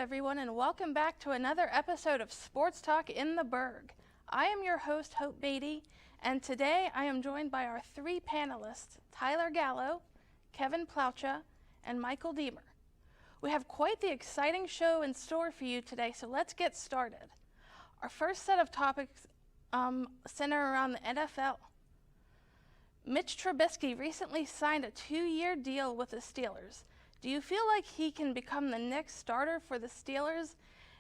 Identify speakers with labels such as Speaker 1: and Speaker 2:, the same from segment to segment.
Speaker 1: everyone, and welcome back to another episode of Sports Talk in the Burgh. I am your host, Hope Beatty, and today I am joined by our three panelists, Tyler Gallo, Kevin Plaucha, and Michael Deemer. We have quite the exciting show in store for you today, so let's get started. Our first set of topics center around the NFL. Mitch Trubisky recently signed a 2-year deal with the Steelers. Do you feel like he can become the next starter for the Steelers?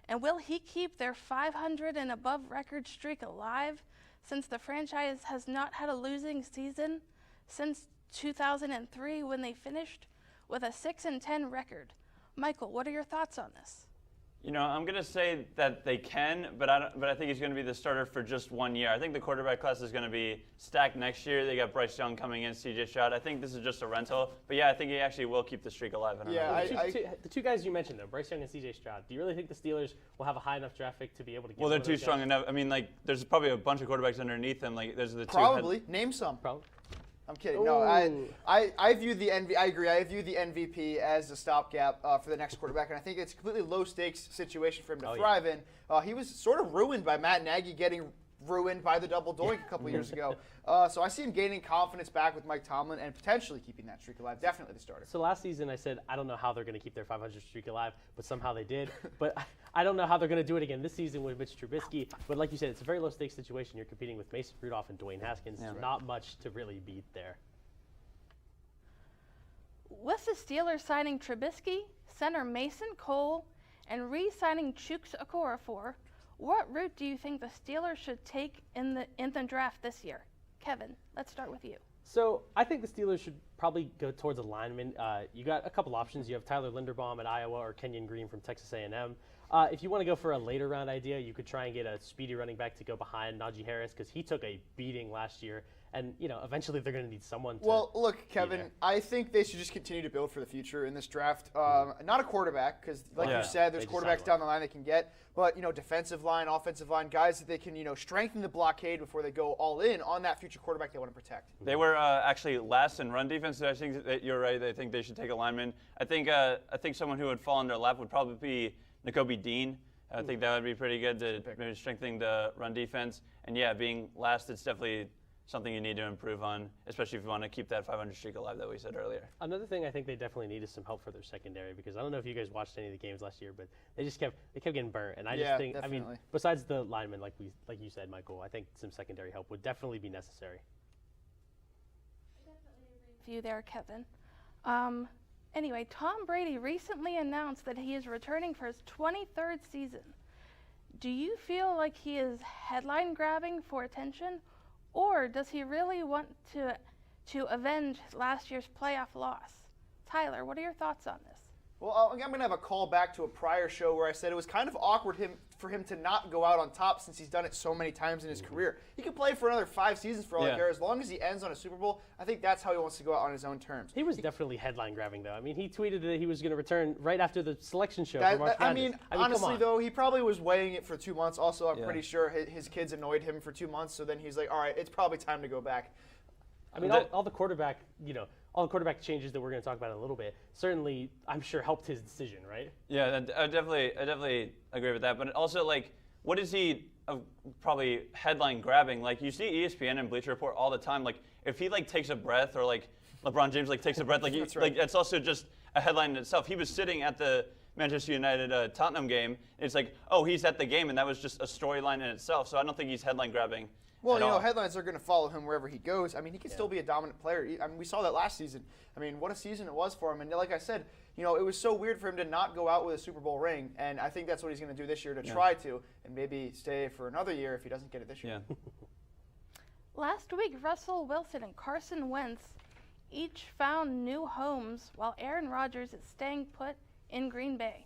Speaker 1: And will he keep their 500 and above record streak alive, since the franchise has not had a losing season since 2003 when they finished with a 6-10 record? Michael, what are your thoughts on this?
Speaker 2: You know, I'm going to say that they can, but I think he's going to be the starter for just 1 year. I think the quarterback class is going to be stacked next year. They got Bryce Young coming in, C.J. Stroud. I think this is just a rental. But, yeah, I think he actually will keep the streak alive.
Speaker 3: The two guys you mentioned, though, Bryce Young and C.J. Stroud, do you really think the Steelers will have a high enough draft pick to be able to get
Speaker 2: Well, they're too strong enough. I mean, like, there's probably a bunch of quarterbacks underneath them. Like, there's the
Speaker 4: Probably. Name some.
Speaker 3: Probably.
Speaker 4: I'm kidding. No, I view the I agree. I view the MVP as a stopgap for the next quarterback, and I think it's a completely low-stakes situation for him to thrive in. He was sort of ruined by Matt Nagy getting ruined by the double doink a couple years ago. So I see him gaining confidence back with Mike Tomlin and potentially keeping that streak alive. Definitely the starter.
Speaker 3: So last season I said I don't know how they're going to keep their 500 streak alive, but somehow they did. But I don't know how they're going to do it again this season with Mitch Trubisky. But like you said, it's a very low-stakes situation. You're competing with Mason Rudolph and Dwayne Haskins. Yeah, not much to really beat there.
Speaker 1: With the Steelers signing Trubisky, center Mason Cole, and re-signing Chuks Okorafor, what route do you think the Steelers should take in the draft this year? Kevin, let's start with you.
Speaker 3: So I think the Steelers should probably go towards a lineman. You got a couple options. You have Tyler Linderbaum at Iowa or Kenyon Green from Texas A&M. If you want to go for a later round idea, you could try and get a speedy running back to go behind Najee Harris because he took a beating last year. And, you know, eventually they're going to need someone to.
Speaker 4: Well, look, Kevin, I think they should just continue to build for the future in this draft. Not a quarterback, because, like you said, there's quarterbacks down the line they can get. But, you know, defensive line, offensive line, guys that they can, you know, strengthen the blockade before they go all in on that future quarterback they want to protect.
Speaker 2: They were actually last in run defense, so I think that you're right. I think they should take a lineman. I think someone who would fall in their lap would probably be Nakobe Dean. I think that would be pretty good to maybe strengthening the run defense. And, yeah, being last, it's definitely something you need to improve on, especially if you want to keep that 500 streak alive that we said earlier.
Speaker 3: Another thing I think they definitely need is some help for their secondary, because I don't know if you guys watched any of the games last year, but they kept getting burnt. And I just think,
Speaker 4: definitely.
Speaker 3: I mean, besides the linemen, like you said, Michael, I think some secondary help would definitely be necessary.
Speaker 1: I definitely agree with you there, Kevin. Anyway, Tom Brady recently announced that he is returning for his 23rd season. Do you feel like he is headline grabbing for attention? Or does he really want to avenge last year's playoff loss? Tyler, what are your thoughts on this?
Speaker 4: Well, I'm going to have a call back to a prior show where I said it was kind of awkward for him to not go out on top since he's done it so many times in his career. He could play for another 5 seasons for all I care. As long as he ends on a Super Bowl, I think that's how he wants to go out on his own terms.
Speaker 3: He was definitely headline grabbing, though. I mean, he tweeted that he was going to return right after the selection show for March Madness.
Speaker 4: Honestly, though, he probably was weighing it for 2 months. Also, I'm pretty sure his kids annoyed him for 2 months, so then he's like, all right, it's probably time to go back.
Speaker 3: I mean, all the quarterback changes that we're going to talk about in a little bit certainly, I'm sure, helped his decision, right?
Speaker 2: Yeah, I definitely agree with that. But also, like, what is he probably headline grabbing? Like, you see ESPN and Bleacher Report all the time. Like, if he takes a breath, or like LeBron James takes a breath, that's also just a headline in itself. He was sitting at the Manchester United Tottenham game. And it's like, oh, he's at the game, and that was just a storyline in itself. So I don't think he's headline grabbing.
Speaker 4: Well, you know, headlines are going to follow him wherever he goes. I mean, he can still be a dominant player. I mean, we saw that last season. I mean, what a season it was for him. And like I said, you know, it was so weird for him to not go out with a Super Bowl ring. And I think that's what he's going to do this year to try to, and maybe stay for another year if he doesn't get it this year.
Speaker 2: Yeah.
Speaker 1: Last week, Russell Wilson and Carson Wentz each found new homes while Aaron Rodgers is staying put in Green Bay.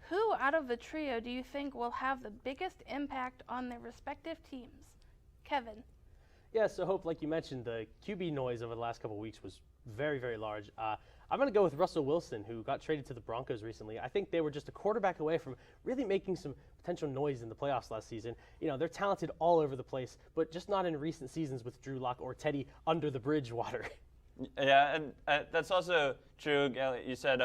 Speaker 1: Who out of the trio do you think will have the biggest impact on their respective teams? Kevin.
Speaker 3: Yeah, so Hope, like you mentioned, the QB noise over the last couple of weeks was very, very large. I'm going to go with Russell Wilson, who got traded to the Broncos recently. I think they were just a quarterback away from really making some potential noise in the playoffs last season. You know, they're talented all over the place, but just not in recent seasons with Drew Lock or Teddy under the bridge water.
Speaker 2: Yeah, and that's also true. You said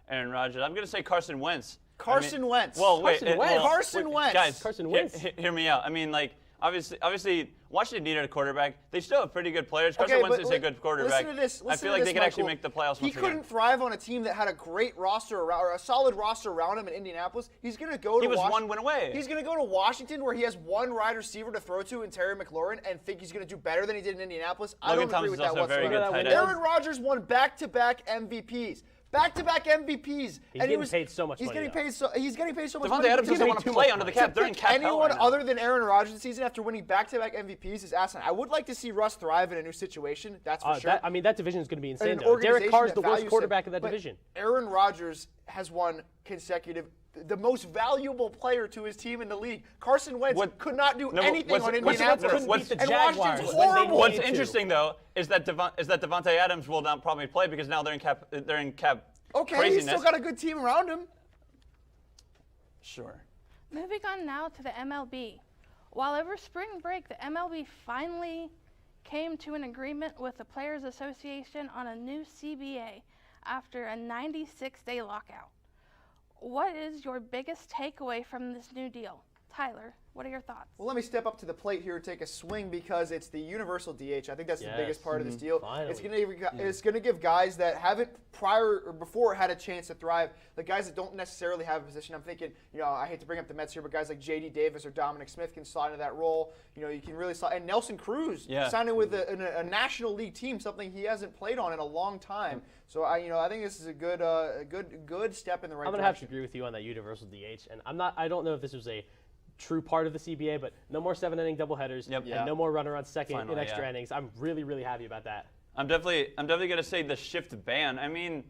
Speaker 2: Aaron Rodgers. I'm going to say Carson Wentz.
Speaker 4: Carson Wentz.
Speaker 2: Well, wait.
Speaker 4: Carson Wentz.
Speaker 2: Guys,
Speaker 3: Carson Wentz.
Speaker 2: Hear me out. I mean, like, obviously, Washington needed a quarterback. They still have pretty good players. Carson Wentz is a good quarterback.
Speaker 4: Listen to this.
Speaker 2: I feel like they could actually make the playoffs
Speaker 4: He
Speaker 2: once again.
Speaker 4: couldn't thrive on a team that had a great roster around, or a solid roster around him in Indianapolis. He's going to go to
Speaker 2: He was
Speaker 4: Washington.
Speaker 2: 1 win away.
Speaker 4: He's going to go to Washington where he has one wide receiver to throw to in Terry McLaurin and think he's going to do better than he did in Indianapolis. I don't agree with that whatsoever. Aaron Rodgers won back-to-back MVPs. Back-to-back MVPs.
Speaker 3: He's getting paid so much money.
Speaker 4: He's getting paid so much
Speaker 2: Devontae
Speaker 4: money.
Speaker 2: Adams doesn't want to play under the cap. They're in cap hell
Speaker 4: Anyone
Speaker 2: right now.
Speaker 4: other than Aaron Rodgers this season after winning back-to-back MVPs is asinine. I would like to see Russ thrive in a new situation. That's for sure.
Speaker 3: That division is going to be insane.
Speaker 4: An
Speaker 3: Derek Carr's the
Speaker 4: that
Speaker 3: worst
Speaker 4: values
Speaker 3: quarterback
Speaker 4: him.
Speaker 3: of that
Speaker 4: But
Speaker 3: division.
Speaker 4: Aaron Rodgers has won consecutive. The most valuable player to his team in the league. Carson Wentz could not do anything on Indianapolis.
Speaker 3: And
Speaker 4: Washington's horrible.
Speaker 2: What's interesting though is that Devontae Adams will not probably play because now they're in cap.
Speaker 4: Okay,
Speaker 2: craziness.
Speaker 4: he's still got a good team around him.
Speaker 2: Sure.
Speaker 1: Moving on now to the MLB. While over spring break, the MLB finally came to an agreement with the Players Association on a new CBA after a 96-day lockout. What is your biggest takeaway from this new deal? Tyler, what are your thoughts?
Speaker 4: Well, let me step up to the plate here and take a swing because it's the universal DH. I think that's the biggest part of this deal.
Speaker 3: Finally.
Speaker 4: It's going to give guys that haven't prior or before had a chance to thrive, the guys that don't necessarily have a position. I'm thinking, I hate to bring up the Mets here, but guys like J.D. Davis or Dominic Smith can slide into that role. You can really slide. And Nelson Cruz signing with a National League team, something he hasn't played on in a long time. So I think this is a good step in the right direction.
Speaker 3: I'm going to have to agree with you on that universal DH, and I don't know if this was a true part of the CBA, but no more 7-inning doubleheaders and no more runner on second in extra innings. I'm really, really happy about that.
Speaker 2: I'm definitely going to say the shift ban. I mean,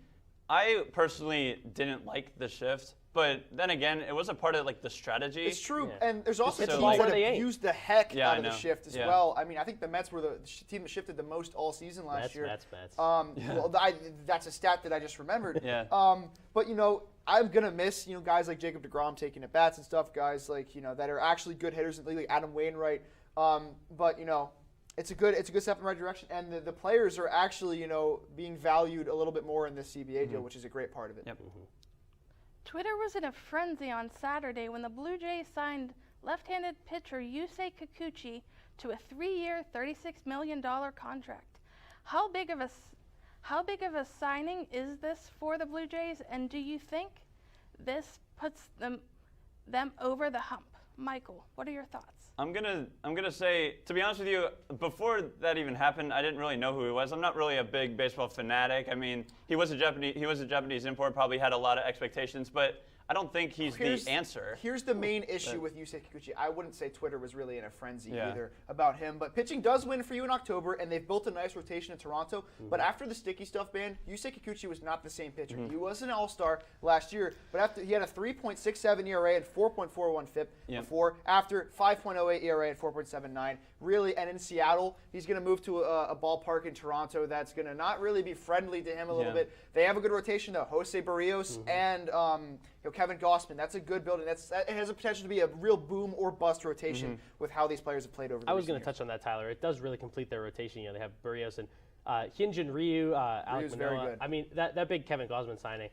Speaker 2: I personally didn't like the shift, but then again, it was a part of the strategy.
Speaker 4: It's true, and there's also
Speaker 3: It's
Speaker 4: teams
Speaker 3: so
Speaker 4: that have used the heck out of the shift as
Speaker 2: Yeah.
Speaker 4: well. I mean, I think the Mets were the team that shifted the most all season last year.
Speaker 3: Mets.
Speaker 4: Well, that's a stat that I just remembered.
Speaker 2: Yeah.
Speaker 4: But I'm gonna miss guys like Jacob deGrom taking at bats and stuff. Guys like that are actually good hitters in the league, like Adam Wainwright. But it's a good step in the right direction, and the players are actually being valued a little bit more in this CBA deal, which is a great part of it.
Speaker 2: Yep.
Speaker 1: Twitter was in a frenzy on Saturday when the Blue Jays signed left-handed pitcher Yusei Kikuchi to a 3-year, $36 million contract. How big of a signing is this for the Blue Jays, and do you think this puts them over the hump? Michael, what are your thoughts?
Speaker 2: I'm gonna say, to be honest with you, before that even happened, I didn't really know who he was. I'm not really a big baseball fanatic. I mean, he was a Japanese import, probably had a lot of expectations, but I don't think he's the answer.
Speaker 4: Here's the main issue with Yusei Kikuchi. I wouldn't say Twitter was really in a frenzy either about him, but pitching does win for you in October, and they've built a nice rotation in Toronto. But after the sticky stuff ban, Yusei Kikuchi was not the same pitcher. He was an all-star last year, but after he had a 3.67 ERA and 4.41 FIP before. After 5.08 ERA and 4.79. Really, and in Seattle, he's going to move to a ballpark in Toronto that's going to not really be friendly to him a little bit. They have a good rotation though. Jose Barrios and Kevin Gausman. That's a good building. It has the potential to be a real boom or bust rotation with how these players have played over the years.
Speaker 3: I was going to touch on that, Tyler. It does really complete their rotation. They have Barrios and Hyunjin Ryu, Alec
Speaker 4: very
Speaker 3: Manoah.
Speaker 4: good.
Speaker 3: I mean, that big Kevin Gausman signing.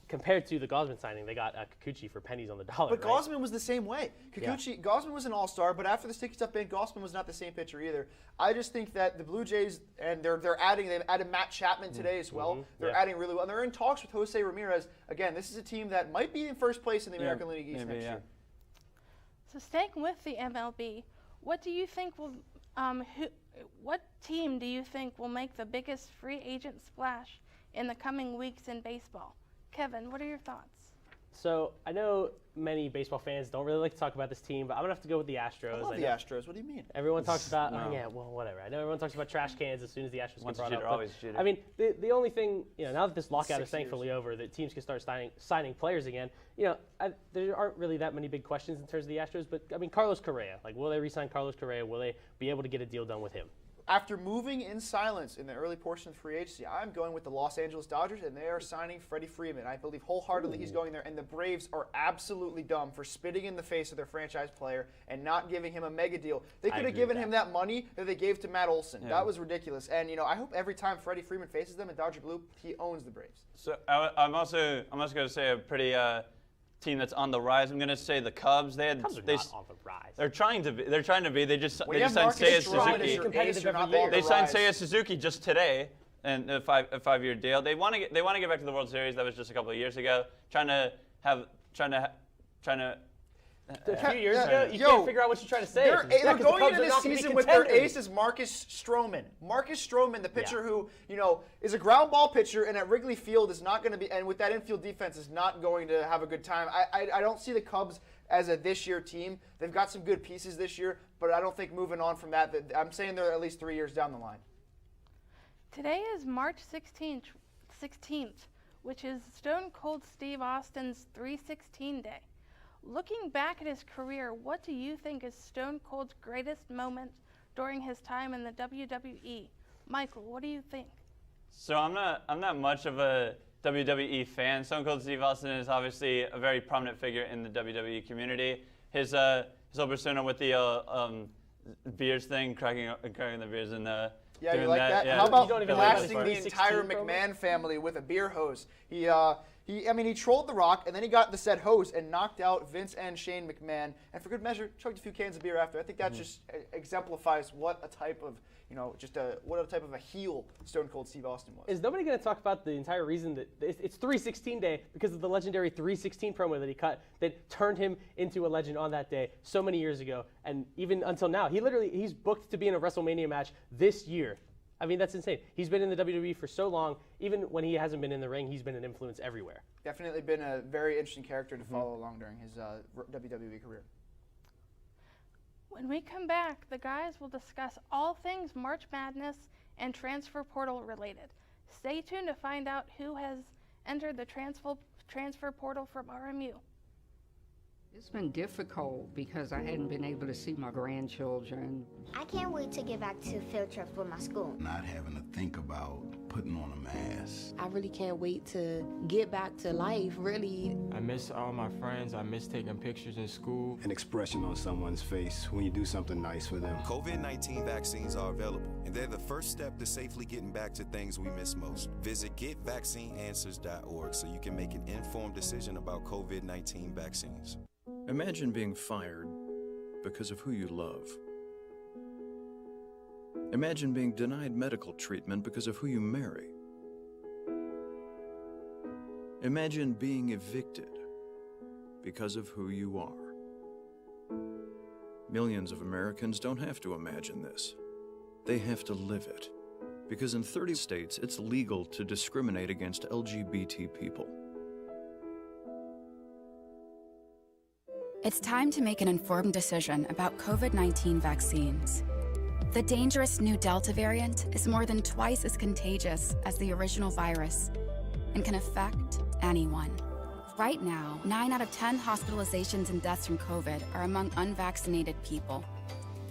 Speaker 3: Compared to the Gausman signing, they got Kikuchi for pennies on the dollar.
Speaker 4: But Gausman was the same way. Gausman was an all-star, but after the sticky stuff ban, Gausman was not the same pitcher either. I just think that the Blue Jays, and they've added Matt Chapman today as well. They're adding really well. And they're in talks with Jose Ramirez. Again, this is a team that might be in first place in the American League East next year.
Speaker 1: So staying with the MLB, what do you think will what team do you think will make the biggest free agent splash in the coming weeks in baseball? Kevin, what are your thoughts?
Speaker 3: So I know many baseball fans don't really like to talk about this team, but I'm going to have to go with the Astros.
Speaker 4: I love the Astros. What do you mean?
Speaker 3: Everyone talks about, whatever. I know everyone talks about trash cans as soon as the Astros get brought up.
Speaker 2: Always a cheater.
Speaker 3: I mean, the only thing, now that this lockout is thankfully over, that teams can start signing players again, there aren't really that many big questions in terms of the Astros, but I mean, Carlos Correa, will they re-sign Carlos Correa? Will they be able to get a deal done with him?
Speaker 4: After moving in silence in the early portion of free agency, I'm going with the Los Angeles Dodgers, and they are signing Freddie Freeman. I believe wholeheartedly he's going there, and the Braves are absolutely dumb for spitting in the face of their franchise player and not giving him a mega deal. They could have given him that money that they gave to Matt Olson. Yeah. That was ridiculous. And, I hope every time Freddie Freeman faces them in Dodger Blue, he owns the Braves.
Speaker 2: So I'm also going to say a pretty team that's on the rise. I'm going to say the Cubs.
Speaker 3: Cubs are not on the rise.
Speaker 2: They're trying to be. They're trying to be. They just signed
Speaker 4: Marcus
Speaker 2: Seiya
Speaker 4: Stroman
Speaker 2: Suzuki.
Speaker 3: competitive every year.
Speaker 2: They signed Seiya Suzuki just today, and a five-year deal. They want to get back to the World Series. That was just a couple of years ago. Trying to.
Speaker 3: A few years ago, you can't figure out what you're trying to say.
Speaker 4: They're going into this season with their ace is Marcus Stroman. Marcus Stroman, the pitcher who, is a ground ball pitcher, and at Wrigley Field is not going to be, and with that infield defense is not going to have a good time. I don't see the Cubs as a this-year team. They've got some good pieces this year, but I don't think moving on from that, I'm saying they're at least 3 years down the line.
Speaker 1: Today is March 16th, which is Stone Cold Steve Austin's 316 day. Looking back at his career, what do you think is Stone Cold's greatest moment during his time in the WWE? Michael, what do you think?
Speaker 2: So I'm not much of a WWE fan. Stone Cold Steve Austin is obviously a very prominent figure in the WWE community. His whole persona with the beers thing, cracking the beers and
Speaker 4: yeah,
Speaker 2: doing
Speaker 4: you like that?
Speaker 2: Yeah.
Speaker 4: How about
Speaker 3: don't even
Speaker 4: blasting
Speaker 3: like
Speaker 4: the
Speaker 3: the
Speaker 4: entire
Speaker 3: 316
Speaker 4: McMahon family with a beer hose? He trolled The Rock, and then he got the said hose and knocked out Vince and Shane McMahon, and for good measure, chugged a few cans of beer after. I think that just exemplifies what a type of, what a type of a heel Stone Cold Steve Austin was.
Speaker 3: Is nobody going to talk about the entire reason that it's 316 day because of the legendary 316 promo that he cut that turned him into a legend on that day so many years ago, and even until now, he's booked to be in a WrestleMania match this year. I mean, that's insane. He's been in the WWE for so long. Even when he hasn't been in the ring, he's been an influence everywhere.
Speaker 4: Definitely been a very interesting character to follow along during his WWE career.
Speaker 1: When we come back, the guys will discuss all things March Madness and transfer portal related. Stay tuned to find out who has entered the transfer portal from RMU.
Speaker 5: It's been difficult because I hadn't been able to see my grandchildren.
Speaker 6: I can't wait to get back to field trips with my school.
Speaker 7: Not having to think about putting on a mask.
Speaker 8: I really can't wait to get back to life, really.
Speaker 9: I miss all my friends. I miss taking pictures in school.
Speaker 7: An expression on someone's face when you do something nice for them.
Speaker 10: COVID-19 vaccines are available, and they're the first step to safely getting back to things we miss most. Visit getvaccineanswers.org so you can make an informed decision about COVID-19 vaccines.
Speaker 11: Imagine being fired because of who you love. Imagine being denied medical treatment because of who you marry. Imagine being evicted because of who you are. Millions of Americans don't have to imagine this. They have to live it. Because in 30 states, it's legal to discriminate against LGBT people.
Speaker 12: It's time to make an informed decision about COVID-19 vaccines. The dangerous new Delta variant is more than twice as contagious as the original virus and can affect anyone. Right now, 9 out of 10 hospitalizations and deaths from COVID are among unvaccinated people.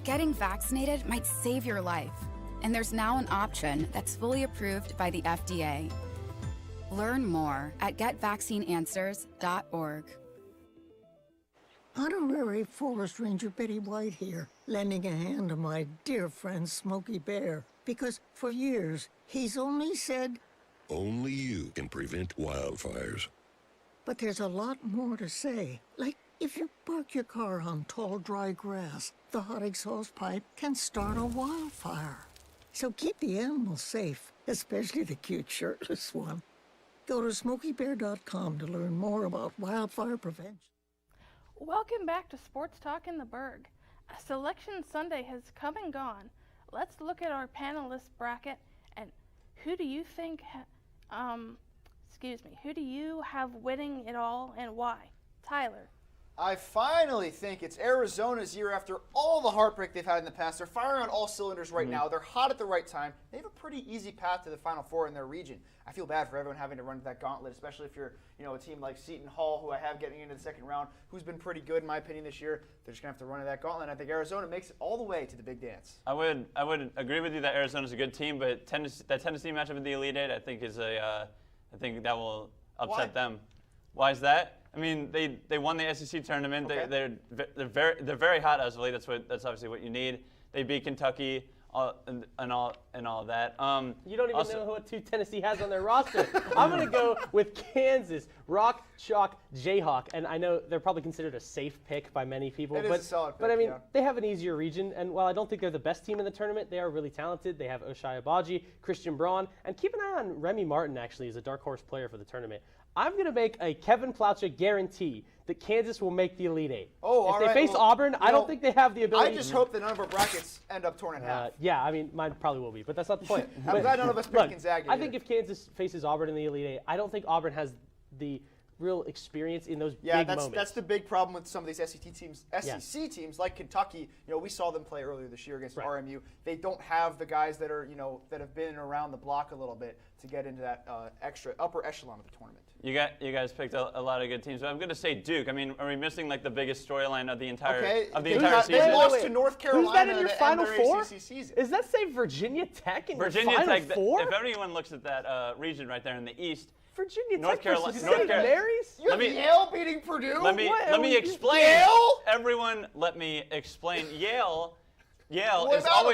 Speaker 12: Getting vaccinated might save your life, and there's now an option that's fully approved by the FDA. Learn more at getvaccineanswers.org.
Speaker 13: Honorary Forest Ranger Betty White here, lending a hand to my dear friend Smokey Bear. Because for years, he's only said,
Speaker 14: only you can prevent wildfires.
Speaker 13: But there's a lot more to say. Like, if you park your car on tall, dry grass, the hot exhaust pipe can start a wildfire. So keep the animals safe, especially the cute shirtless one. Go to SmokeyBear.com to learn more about wildfire prevention.
Speaker 1: Welcome back to Sports Talk in the Burgh. Selection Sunday has come and gone. Let's look at our panelist bracket and who do you think, who do you have winning it all and why? Tyler.
Speaker 4: I finally think it's Arizona's year after all the heartbreak they've had in the past. They're firing on all cylinders right now. They're hot at the right time. They have a pretty easy path to the Final Four in their region. I feel bad for everyone having to run that gauntlet, especially if you're, a team like Seton Hall, who I have getting into the second round, who's been pretty good in my opinion this year. They're just gonna have to run that gauntlet. I think Arizona makes it all the way to the big dance.
Speaker 2: I would agree with you that Arizona's a good team, but that Tennessee matchup in the Elite Eight, I think I think that will upset them. Why is that? I mean, they won the SEC tournament. Okay. They're very hot as of late. That's obviously what you need. They beat Kentucky and all that.
Speaker 3: You don't even know what two Tennessee has on their roster. I'm going to go with Kansas, Rock, Chalk, Jayhawk, and I know they're probably considered a safe pick by many people.
Speaker 4: It is a solid pick,
Speaker 3: but I mean,
Speaker 4: yeah.
Speaker 3: they have an easier region, and while I don't think they're the best team in the tournament, they are really talented. They have Oshai Abaji, Christian Braun, and keep an eye on Remy Martin, actually, as a dark horse player for the tournament. I'm going to make a Kevin Plaucha guarantee that Kansas will make the Elite Eight.
Speaker 4: Oh,
Speaker 3: if they face Auburn, I don't think they have the ability.
Speaker 4: I just hope that none of our brackets end up torn in half.
Speaker 3: Yeah, I mean, mine probably will be, but that's not the point.
Speaker 4: I'm glad none of us picked Gonzaga.
Speaker 3: I think if Kansas faces Auburn in the Elite Eight, I don't think Auburn has the real experience in those big moments.
Speaker 4: That's the big problem with some of these SEC teams like Kentucky. You know, we saw them play earlier this year against RMU. They don't have the guys that are, that have been around the block a little bit to get into that extra upper echelon of the tournament.
Speaker 2: You guys picked a lot of good teams, but I'm going to say Duke. I mean, are we missing like the biggest storyline of the entire season?
Speaker 4: They lost to North Carolina.
Speaker 3: Who's that in your Final Four?
Speaker 4: ACC season.
Speaker 3: Is that say Virginia Tech in
Speaker 2: Virginia
Speaker 3: your Final
Speaker 2: Tech,
Speaker 3: Four?
Speaker 2: If anyone looks at that region right there in the East,
Speaker 3: Virginia
Speaker 2: North
Speaker 3: Tech
Speaker 2: Carolina,
Speaker 3: versus St. Mary's?
Speaker 4: You have Yale beating Purdue?
Speaker 2: Let me explain.
Speaker 4: Yale?
Speaker 2: Everyone, let me explain. Yale
Speaker 4: What
Speaker 2: is
Speaker 4: about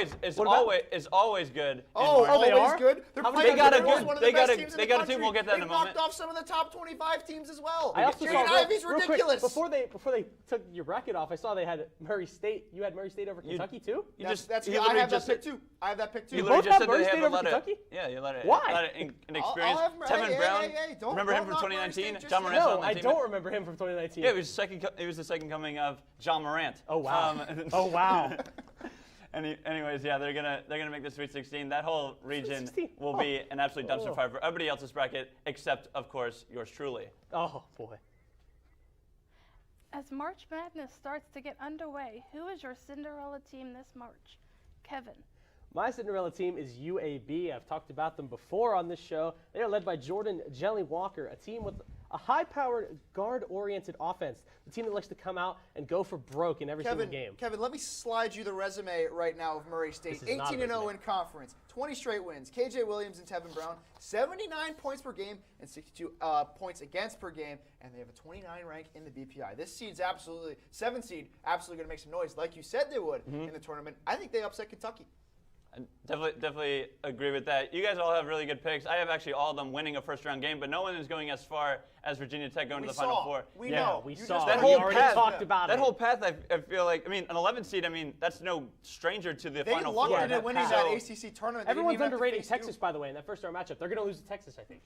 Speaker 2: always good.
Speaker 4: Oh,
Speaker 3: they
Speaker 4: always
Speaker 3: are?
Speaker 4: good. They're
Speaker 2: They got a
Speaker 4: one of the best teams in the
Speaker 2: they got a
Speaker 4: country.
Speaker 2: team. We'll get that in a
Speaker 4: They've
Speaker 2: moment.
Speaker 4: knocked off some of the top 25 teams as well.
Speaker 3: I also
Speaker 4: Jaden
Speaker 3: saw
Speaker 4: Ivey's
Speaker 3: real quick,
Speaker 4: ridiculous.
Speaker 3: before they took your bracket off, I saw they had Murray State. You had Murray State over Kentucky too?
Speaker 2: You
Speaker 4: I
Speaker 2: literally
Speaker 4: have that
Speaker 2: just
Speaker 4: pick too. I have that pick too.
Speaker 2: You
Speaker 3: both
Speaker 2: literally
Speaker 3: have
Speaker 2: just said
Speaker 3: Murray
Speaker 2: they
Speaker 3: State
Speaker 2: have
Speaker 3: over
Speaker 2: a lot of
Speaker 3: Kentucky?
Speaker 2: Yeah, you let it.
Speaker 3: Why?
Speaker 2: A lot of inexperience. Tevin Brown.
Speaker 4: Remember
Speaker 2: him from 2019? John Morant.
Speaker 3: No, I don't remember him from 2019.
Speaker 2: Yeah, he was the second coming of John Morant.
Speaker 3: Oh wow. Oh wow.
Speaker 2: Anyways, yeah, they're gonna make the Sweet 16. That whole region will be an absolute dumpster fire for everybody else's bracket, except of course yours truly.
Speaker 3: Oh boy.
Speaker 1: As March Madness starts to get underway, who is your Cinderella team this March? Kevin.
Speaker 3: My Cinderella team is UAB. I've talked about them before on this show. They are led by Jordan Jelly Walker, a team with a high-powered, guard-oriented offense. The team that likes to come out and go for broke in every single game.
Speaker 4: Kevin, let me slide you the resume right now of Murray State. 18-0 in conference, 20 straight wins. KJ Williams and Tevin Brown, 79 points per game and 62 points against per game, and they have a 29 rank in the BPI. This seed's absolutely, 7 seed, absolutely going to make some noise, like you said they would in the tournament. I think they upset Kentucky.
Speaker 2: I definitely agree with that. You guys all have really good picks. I have actually all of them winning a first-round game, but no one is going as far as Virginia Tech going to the Final Four.
Speaker 4: We know.
Speaker 3: We saw.
Speaker 2: That
Speaker 3: We
Speaker 2: whole
Speaker 3: already
Speaker 2: path,
Speaker 3: talked about
Speaker 2: that
Speaker 3: it.
Speaker 2: whole path, I feel like, I mean, an 11 seed, I mean, that's no stranger to the Final Four.
Speaker 4: They lucked into winning that ACC tournament.
Speaker 3: Everyone's underrating Texas, by the way, in that first-round matchup. They're going to lose to Texas, I think.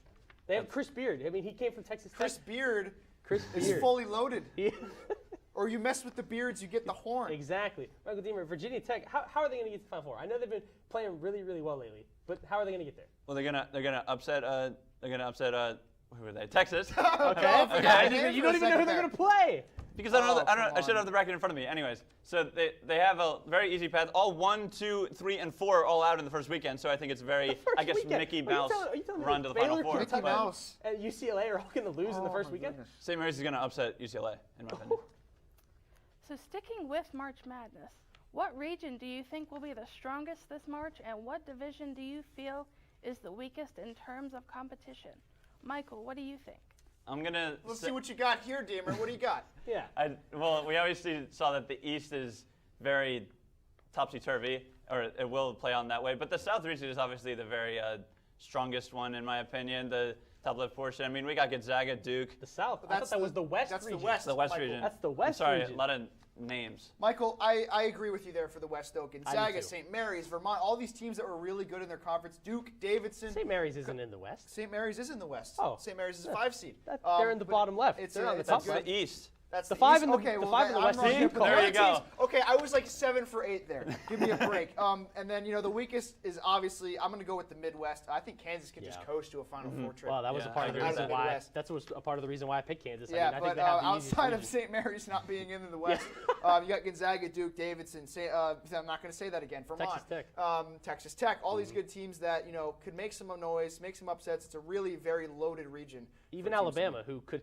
Speaker 3: They have Chris Beard. I mean, he came from Texas Tech.
Speaker 4: Chris Beard is fully loaded. Or you mess with the beards, you get the horn.
Speaker 3: Exactly. Michael Deemer, Virginia Tech, how are they going to get to the Final Four? I know they've been playing really, really well lately, but how are they going to get there?
Speaker 2: Well, they're gonna upset who were they? Texas.
Speaker 3: Okay. You don't even know who they're going to play.
Speaker 2: Because I should have the bracket in front of me. Anyways, so they have a very easy path. All 1, 2, 3, and 4 all out in the first weekend. So I think it's very, I guess, Mickey Mouse run to the Final Four.
Speaker 4: Mickey Mouse.
Speaker 3: And UCLA are all going to lose in the first weekend?
Speaker 2: St. Mary's is going to upset UCLA, in my opinion.
Speaker 1: So sticking with March Madness, what region do you think will be the strongest this March, and what division do you feel is the weakest in terms of competition? Michael, what do you think?
Speaker 4: Let's see what you got here, Deemer. What do you got?
Speaker 3: Yeah.
Speaker 2: Well, we obviously saw that the East is very topsy-turvy, or it will play on that way. But the South region is obviously the very strongest one, in my opinion. The top left portion. I mean, we got Gonzaga, Duke.
Speaker 3: The South. I thought that was the West region.
Speaker 4: That's
Speaker 2: the West region.
Speaker 3: That's the West
Speaker 2: region.
Speaker 3: region.
Speaker 2: A lot of names.
Speaker 4: Michael, I agree with you there for the West, though. Gonzaga, St. Mary's, Vermont, all these teams that were really good in their conference. Duke, Davidson.
Speaker 3: St. Mary's isn't in the West.
Speaker 4: St. Mary's is in the West.
Speaker 3: Oh.
Speaker 4: St. Mary's is a 5 seed.
Speaker 3: They're in the bottom left. They're on the top
Speaker 2: That's the East.
Speaker 4: That's
Speaker 3: the 5 in the
Speaker 4: okay,
Speaker 3: the
Speaker 4: well,
Speaker 3: 5 in the West.
Speaker 2: There you go.
Speaker 4: Okay, I was like 7 for 8 there. Give me a break. And then the weakest is obviously I'm going to go with the Midwest. I think Kansas can just coast to a Final Four trip.
Speaker 3: Well, that was a part of the reason why. That was a part of the reason why I picked Kansas.
Speaker 4: Yeah,
Speaker 3: I think
Speaker 4: but
Speaker 3: they have the
Speaker 4: outside of St. Mary's not being in the West, you got Gonzaga, Duke, Davidson. I'm not going to say that again. Vermont, Texas Tech. All these good teams that could make some noise, make some upsets. It's a really very loaded region.
Speaker 3: Even Alabama, who could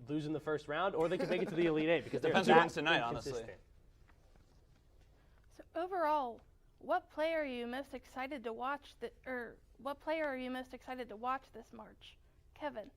Speaker 3: lose in the first round, or they could make it to the Elite Eight because they're
Speaker 2: depends who wins tonight, honestly.
Speaker 1: So overall, what player are you most excited to watch? What player are you most excited to watch this March, Kevin?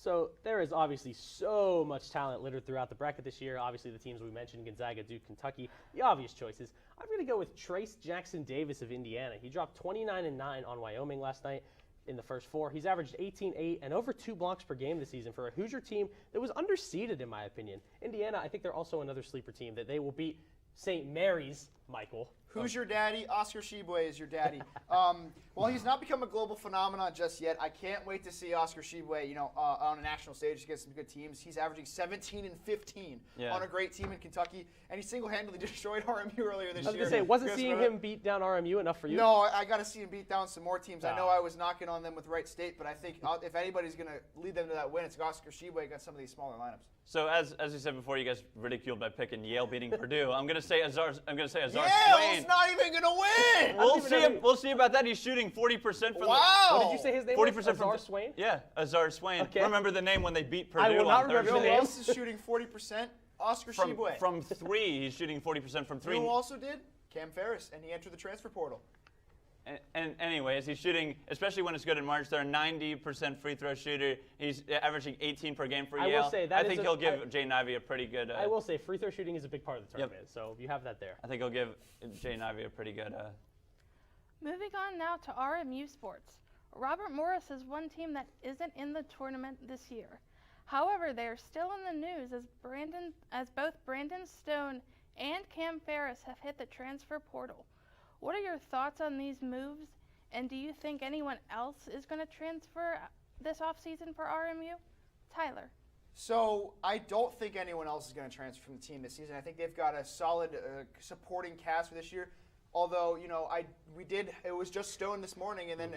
Speaker 3: So there is obviously so much talent littered throughout the bracket this year. Obviously the teams we mentioned, Gonzaga, Duke, Kentucky, the obvious choices. I'm going to go with Trace Jackson Davis of Indiana. He dropped 29-9 on Wyoming last night in the first 4. He's averaged 18-8 and over 2 blocks per game this season for a Hoosier team that was underseeded in my opinion. Indiana, I think they're also another sleeper team that they will beat St. Mary's, Michael.
Speaker 4: Who's your daddy? Oscar Tshiebwe is your daddy. Well, he's not become a global phenomenon just yet. I can't wait to see Oscar Tshiebwe, on a national stage against some good teams. He's averaging 17 and 15 on a great team in Kentucky, and he single-handedly destroyed RMU earlier this year.
Speaker 3: I was going to say, wasn't seeing him beat down RMU enough for you?
Speaker 4: No, I got to see him beat down some more teams. I know I was knocking on them with Wright State, but I think if anybody's going to lead them to that win, it's Oscar Tshiebwe against some of these smaller lineups.
Speaker 2: So as you said before, you guys ridiculed by picking Yale beating Purdue. I'm gonna say Azar Swain.
Speaker 4: Yale's not even gonna win.
Speaker 2: We'll see about that. He's shooting 40% from
Speaker 3: What did you say his name
Speaker 2: 40%
Speaker 3: was?
Speaker 2: from
Speaker 3: Azar Swain?
Speaker 2: Yeah, Azar Swain.
Speaker 3: Okay.
Speaker 2: Remember the name when they beat Purdue
Speaker 3: I will not
Speaker 2: on
Speaker 3: remember
Speaker 2: Thursday.
Speaker 3: the
Speaker 4: Who
Speaker 3: name.
Speaker 4: else is shooting 40%? Oscar Tshiebwe.
Speaker 2: From 3, he's shooting 40% from 3.
Speaker 4: Who also did? Cam Ferris, and he entered the transfer portal.
Speaker 2: And anyways, he's shooting, especially when it's good in March, they're a 90% free throw shooter. He's averaging 18 per game for Yale.
Speaker 3: I will say that
Speaker 2: I think he'll give Jay Nivey a pretty good...
Speaker 3: I will say free throw shooting is a big part of the tournament, so you have that there.
Speaker 2: I think he'll give Jay Nivey a pretty good...
Speaker 1: Moving on now to RMU sports. Robert Morris is one team that isn't in the tournament this year. However, they are still in the news as both Brandon Stone and Cam Ferris have hit the transfer portal. What are your thoughts on these moves, and do you think anyone else is going to transfer this offseason for RMU? Tyler.
Speaker 4: So I don't think anyone else is going to transfer from the team this season. I think they've got a solid supporting cast for this year. Although, it was just Stone this morning, and then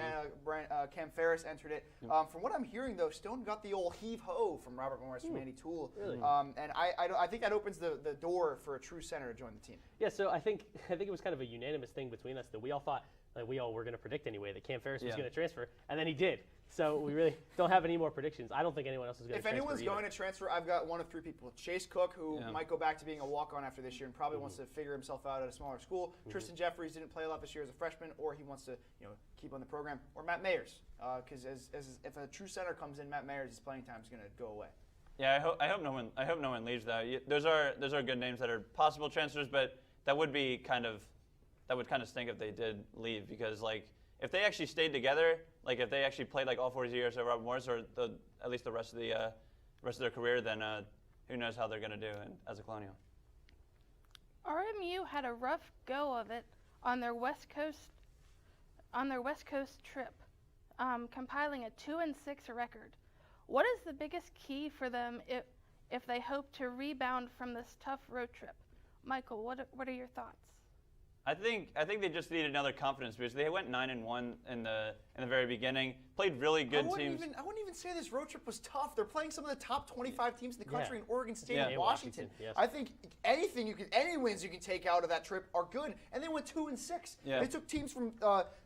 Speaker 4: Cam Ferris entered it. From what I'm hearing, though, Stone got the old heave-ho from Robert Morris from Andy Toole.
Speaker 3: Really?
Speaker 4: And I think that opens the door for a true center to join the team.
Speaker 3: Yeah, so I think it was kind of a unanimous thing between us that we all thought, we all were going to predict anyway, that Cam Ferris was going to transfer, and then he did. So we really don't have any more predictions. I don't think anyone else is going to transfer.
Speaker 4: If anyone's going to transfer, I've got one of 3 people. Chase Cook, who might go back to being a walk-on after this year and probably wants to figure himself out at a smaller school. Tristan Jeffries didn't play a lot this year as a freshman, or he wants to keep on the program. Or Matt Mayers, because if a true center comes in, Matt Mayers' playing time is going to go away.
Speaker 2: Yeah, I hope no one leaves though. Those are good names that are possible transfers, but that would kind of stink if they did leave, because if they actually stayed together, if they actually played all 4 years at Robert Morris, or at least the rest of their career, then who knows how they're going to do as a Colonial.
Speaker 1: RMU had a rough go of it on their West Coast trip, compiling a 2-6 record. What is the biggest key for them if they hope to rebound from this tough road trip? Michael, what are your thoughts?
Speaker 2: I think they just need another confidence boost. They went 9-1 in the very beginning. Played really good teams.
Speaker 4: I wouldn't even say this road trip was tough. They're playing some of the top 25 teams in the country in Oregon State and Washington.
Speaker 3: Yes.
Speaker 4: I think any wins you can take out of that trip are good. And they went 2-6.
Speaker 2: Yeah.
Speaker 4: They took teams from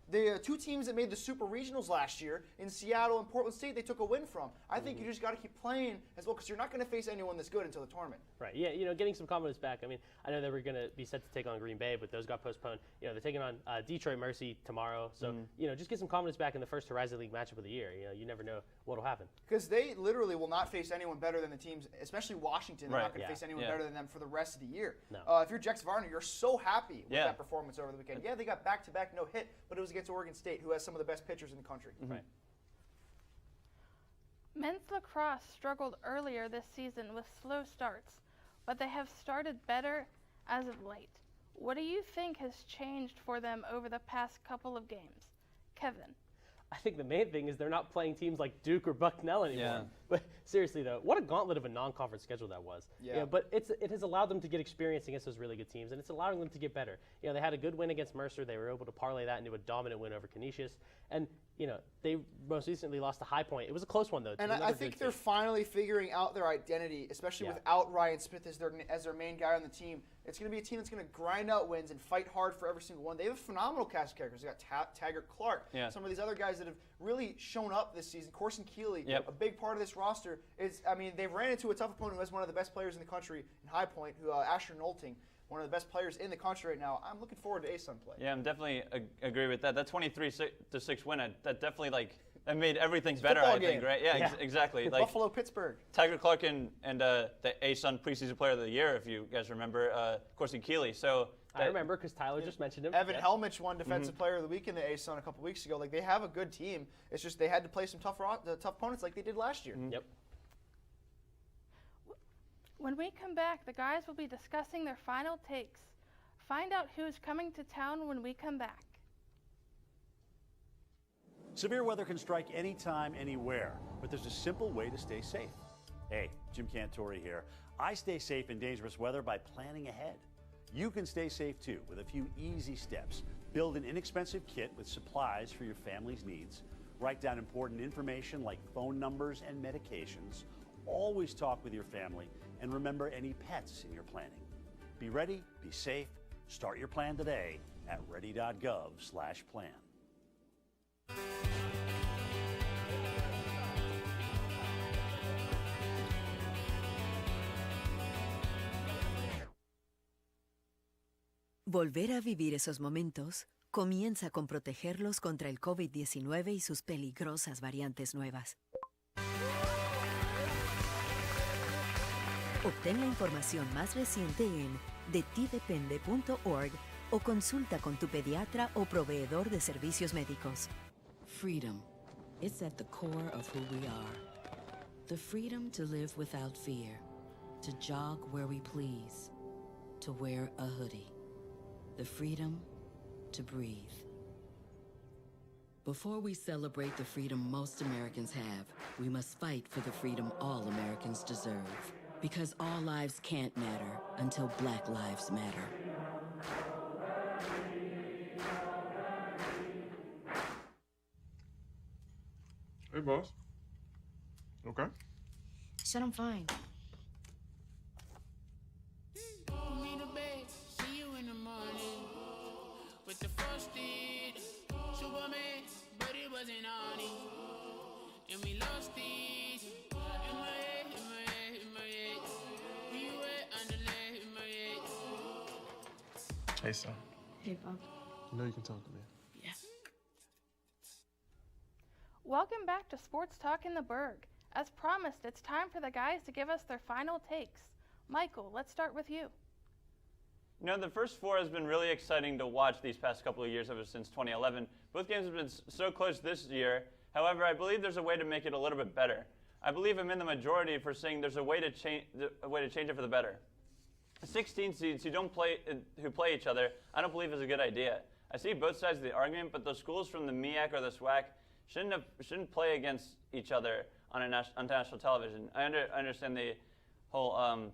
Speaker 4: the 2 teams that made the Super Regionals last year in Seattle and Portland State. They took a win from. I think you just got to keep playing as well, because you're not going to face anyone this good until the tournament.
Speaker 3: Right. Yeah. Getting some confidence back. I mean, I know they were going to be set to take on Green Bay, but those got postponed. They're taking on Detroit Mercy tomorrow. So just get some confidence back in the first Horizon League matchup of the year. You never know what'll happen.
Speaker 4: Because they literally will not face anyone better than the teams, especially Washington. They're not going to face anyone better than them for the rest of the year.
Speaker 3: No.
Speaker 4: If you're Jex Varner, you're so happy with that performance over the weekend. Yeah, they got back-to-back no-hit, but it was against Oregon State, who has some of the best pitchers in the country.
Speaker 3: Right.
Speaker 1: Men's lacrosse struggled earlier this season with slow starts, but they have started better as of late. What do you think has changed for them over the past couple of games? Kevin.
Speaker 3: I think the main thing is they're not playing teams like Duke or Bucknell anymore.
Speaker 2: Yeah.
Speaker 3: But seriously, though, what a gauntlet of a non-conference schedule that was.
Speaker 4: Yeah.
Speaker 3: But it has allowed them to get experience against those really good teams, and it's allowing them to get better. They had a good win against Mercer. They were able to parlay that into a dominant win over Canisius. And, they most recently lost to High Point. It was a close one, though.
Speaker 4: And I think they're finally figuring out their identity, especially without Ryan Smith as their main guy on the team. It's going to be a team that's going to grind out wins and fight hard for every single one. They have a phenomenal cast of characters. They got Taggart Clark, some of these other guys that have really shown up this season. Corson Keeley, a big part of this roster. They've ran into a tough opponent who has one of the best players in the country in High Point, Asher Nolting, one of the best players in the country right now. I'm looking forward to ASUN play.
Speaker 2: Yeah, I'm definitely agree with that. That 23-6 win, that definitely that made everything
Speaker 4: It's a
Speaker 2: better,
Speaker 4: football
Speaker 2: I think,
Speaker 4: game.
Speaker 2: right? Yeah, exactly. Like
Speaker 4: Buffalo, Pittsburgh.
Speaker 2: Tyler Clark and the A-Sun preseason player of the year, if you guys remember, Corsi Keeley. So
Speaker 3: I remember because Tyler just mentioned him.
Speaker 4: Evan Helmich won Defensive Player of the Week in the A-Sun a couple weeks ago. Like, they have a good team. It's just they had to play some tough opponents like they did last year.
Speaker 3: Yep.
Speaker 1: When we come back, the guys will be discussing their final takes. Find out who's coming to town when we come back.
Speaker 15: Severe weather can strike anytime, anywhere, but there's a simple way to stay safe. Hey, Jim Cantore here. I stay safe in dangerous weather by planning ahead. You can stay safe too with a few easy steps. Build an inexpensive kit with supplies for your family's needs. Write down important information like phone numbers and medications. Always talk with your family and remember any pets in your planning. Be ready, be safe. Start your plan today at ready.gov/plan.
Speaker 16: Volver a vivir esos momentos comienza con protegerlos contra el COVID-19 y sus peligrosas variantes nuevas. Obtén la información más reciente en detidepende.org o consulta con tu pediatra o proveedor de servicios médicos.
Speaker 17: Freedom. It's at the core of who we are. The freedom to live without fear, to jog where we please, to wear a hoodie. The freedom to breathe. Before we celebrate the freedom most Americans have, we must fight for the freedom all Americans deserve. Because all lives can't matter until Black lives matter.
Speaker 18: Hey, boss. Okay.
Speaker 19: Said I'm fine.
Speaker 20: With the frosted Superman, but it wasn't on it. And we lost it. In my head, in my head, in my head. We were underlay in my head.
Speaker 18: Hey, son.
Speaker 19: Hey, Bob.
Speaker 18: You know you can talk to me.
Speaker 19: Yeah.
Speaker 1: Welcome back to Sports Talk in the Burgh. As promised, it's time for the guys to give us their final takes. Michael, let's start with you.
Speaker 2: You know, the first four has been really exciting to watch these past couple of years ever since 2011. Both games have been so close this year. However, I believe there's a way to make it a little bit better. I believe I'm in the majority for saying there's a way to change it for the better. 16 seeds who play each other, I don't believe is a good idea. I see both sides of the argument, but those schools from the MEAC or the SWAC shouldn't play against each other on national television. I understand the whole.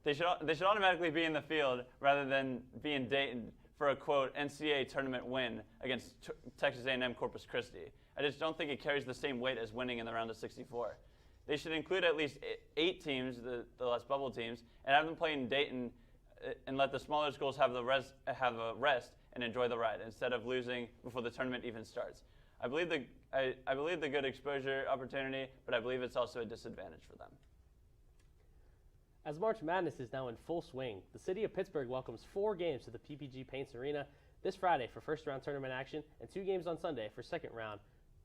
Speaker 2: They should automatically be in the field rather than be in Dayton for a, quote, NCAA tournament win against Texas A&M Corpus Christi. I just don't think it carries the same weight as winning in the round of 64. They should include at least 8 teams, the less bubble teams, and have them play in Dayton and let the smaller schools have a rest and enjoy the ride instead of losing before the tournament even starts. I believe the good exposure opportunity, but I believe it's also a disadvantage for them.
Speaker 3: As March Madness is now in full swing, the city of Pittsburgh welcomes 4 games to the PPG Paints Arena this Friday for first-round tournament action and 2 games on Sunday for second-round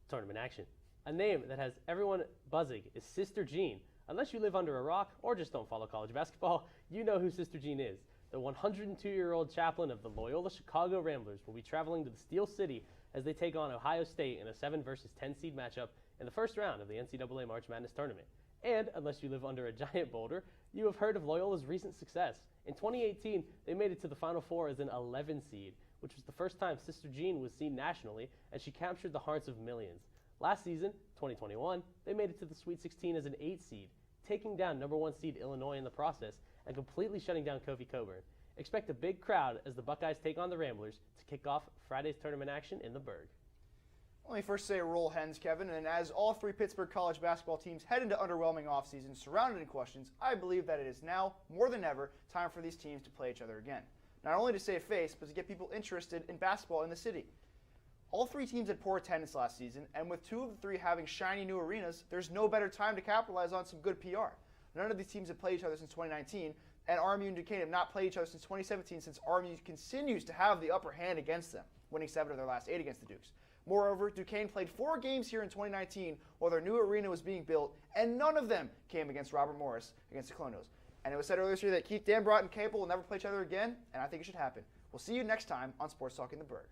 Speaker 3: tournament action. A name that has everyone buzzing is Sister Jean. Unless you live under a rock or just don't follow college basketball, you know who Sister Jean is. The 102-year-old chaplain of the Loyola Chicago Ramblers will be traveling to the Steel City as they take on Ohio State in a 7 versus 10 seed matchup in the first round of the NCAA March Madness tournament. And unless you live under a giant boulder, you have heard of Loyola's recent success. In 2018, they made it to the Final Four as an 11 seed, which was the first time Sister Jean was seen nationally, and she captured the hearts of millions. Last season, 2021, they made it to the Sweet 16 as an 8 seed, taking down number 1 seed Illinois in the process and completely shutting down Kofi Coburn. Expect a big crowd as the Buckeyes take on the Ramblers to kick off Friday's tournament action in the Burgh.
Speaker 4: Let me first say roll hens, Kevin, and as all 3 Pittsburgh college basketball teams head into underwhelming offseasons surrounded in questions, I believe that it is now, more than ever, time for these teams to play each other again. Not only to save face, but to get people interested in basketball in the city. All 3 teams had poor attendance last season, and with 2 of the 3 having shiny new arenas, there's no better time to capitalize on some good PR. None of these teams have played each other since 2019, and RMU and Duquesne have not played each other since 2017, since RMU continues to have the upper hand against them, winning 7 of their last 8 against the Dukes. Moreover, Duquesne played 4 games here in 2019 while their new arena was being built, and none of them came against Robert Morris against the Colonos. And it was said earlier this year that Keith Dambrot and Capel will never play each other again, and I think it should happen. We'll see you next time on Sports Talk in the Burgh.